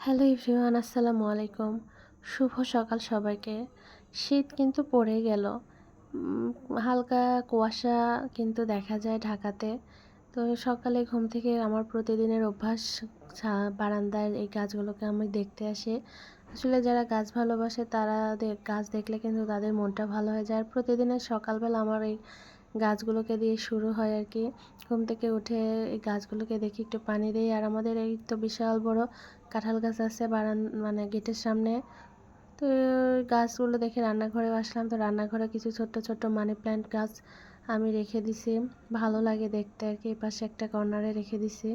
Hello everyone, আসসালামু আলাইকুম। শুভ সকাল সবাইকে। শীত কিন্তু পড়ে গেল। উম হালকা কুয়াশা কিন্তু দেখা যায় ঢাকাতে। তো সকালে ঘুম থেকে আমার প্রতিদিনের অভ্যাস বারান্দার এই গাছগুলোকে আমি দেখতে আসি। আসলে যারা গাছ ভালোবাসে তারা গাছ দেখলে কিন্তু তাদের মনটা ভালো হয়ে যায়। আর প্রতিদিনের সকালবেলা আমার এই গাছগুলোকে দিয়ে শুরু হয় আর কি। ঘুম থেকে উঠে এই গাছগুলোকে দেখি, একটু পানি দেই। আর আমাদের এই তো বিশাল বড় কাঁঠাল গাছ আছে মানে গেটের সামনে। তো গাছগুলো দেখে রান্নাঘরেও আসলাম। তো রান্নাঘরে কিছু ছোট্ট ছোট্ট মানি প্ল্যান্ট গাছ আমি রেখে দিছি, ভালো লাগে দেখতে আর কি। এই পাশে একটা কর্নারে রেখে দিছি।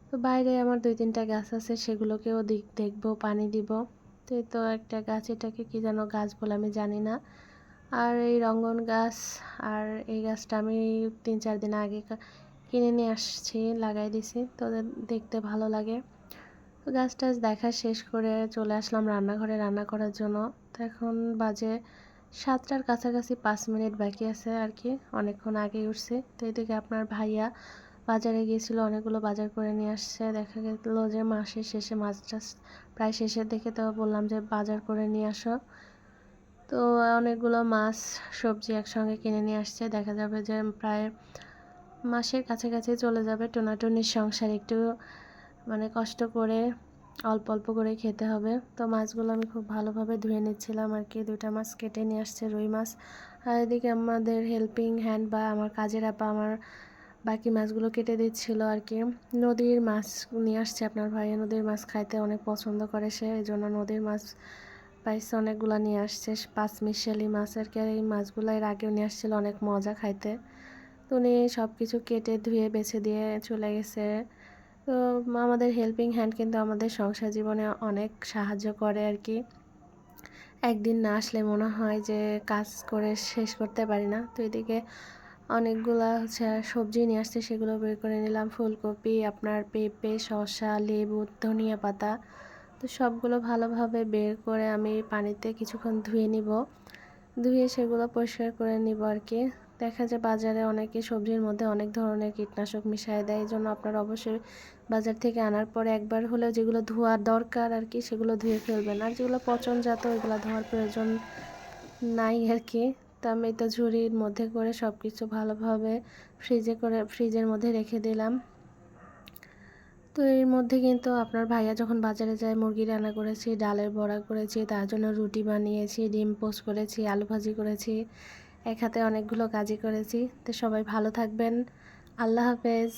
তো বাইরে আমার 2-3টা গাছ আছে, সেগুলোকেও দেখবো, পানি দিব। তো এই তো একটা গাছ, এটাকে কি যেন গাছ বলে আমি জানি না। আর এই রঙ্গন গাছ, আর এই গাছটা আমি 3-4 দিন আগে কিনে নিয়ে আসছি, লাগাই দিছি। তো দেখতে ভালো লাগে। তো গাছ টাছ দেখা শেষ করে চলে আসলাম রান্নাঘরে রান্না করার জন্য। তো এখন বাজে 7টার কাছাকাছি, 5 মিনিট বাকি আছে আর কি। অনেকক্ষণ আগেই উঠছি। তো এদিকে আপনার ভাইয়া বাজারে গিয়েছিল, অনেকগুলো বাজার করে নিয়ে আসছে। দেখা গেল যে মাসের শেষে, মাছ টাছ প্রায় শেষের দিকে, তো বললাম যে বাজার করে নিয়ে আসো। তো অনেকগুলো মাছ সবজি একসঙ্গে কিনে নিয়ে আসছে। দেখা যাবে যে প্রায় মাসের কাছাকাছি চলে যাবে। টোনাটুনির সংসার একটু মানে কষ্ট করে অল্প অল্প করে খেতে হবে। তো মাছগুলো আমি খুব ভালোভাবে ধুয়ে নিচ্ছিলাম আর কি। 2টা মাছ কেটে নিয়ে আসছে, রুই মাছ। আর এদিকে আমাদের হেল্পিং হ্যান্ড বা আমার কাজের আপা আমার বাকি মাছগুলো কেটে দিচ্ছিল আর কি। নদীর মাছ নিয়ে আসছে আপনার ভাইয়া, নদীর মাছ খাইতে অনেক পছন্দ করে সে, এই জন্য নদীর মাছ পাইছে অনেকগুলো নিয়ে আসছে। 5 মিশালি মাছ আর কি। আর এই মাছগুলো এর আগেও নিয়ে আসছিল, অনেক মজা খাইতে। তো উনি সব কিছু কেটে ধুয়ে বেছে দিয়ে চলে গেছে। তো আমাদের হেল্পিং হ্যান্ড কিন্তু আমাদের সংসার জীবনে অনেক সাহায্য করে আর কি। একদিন না আসলে মনে হয় যে কাজ করে শেষ করতে পারি না। তো এদিকে অনেকগুলা সবজি নিয়ে আসছে, সেগুলো বের করে নিলাম। ফুলকপি, আপনার পেঁপে, শসা, লেবু, ধনিয়া পাতা। তো সবগুলো ভালোভাবে বের করে আমি পানিতে কিছুক্ষণ ধুয়ে নিব। ধুয়ে সেগুলো পরিষ্কার করে নিব আর কি। দেখা যায় বাজারে অনেকে সবজির মধ্যে অনেক ধরনের কীটনাশক মিশিয়ে দেয়। এই জন্য আপনারা অবশ্যই বাজার থেকে আনার পরে একবার হলেও যেগুলো ধোয়ার দরকার আর কি সেগুলো ধুয়ে ফেলবেন। আর যেগুলো পচনজাত ওইগুলো ধোয়ার প্রয়োজন নাই আর কি। তো আমি তো ঝুড়ির মধ্যে করে সব কিছু ভালোভাবে ফ্রিজের মধ্যে রেখে দিলাম। তো এর মধ্যে কিন্তু আপনার ভাইয়া যখন বাজারে যায়, মুরগি রান্না করেছি, ডালের বড়া করেছি, তার জন্য রুটি বানিয়েছি, ডিম পোস্ট করেছি, আলু ভাজি করেছি, এক হাতে অনেকগুলো কাজই করেছি। তো সবাই ভালো থাকবেন। আল্লাহ হাফেজ।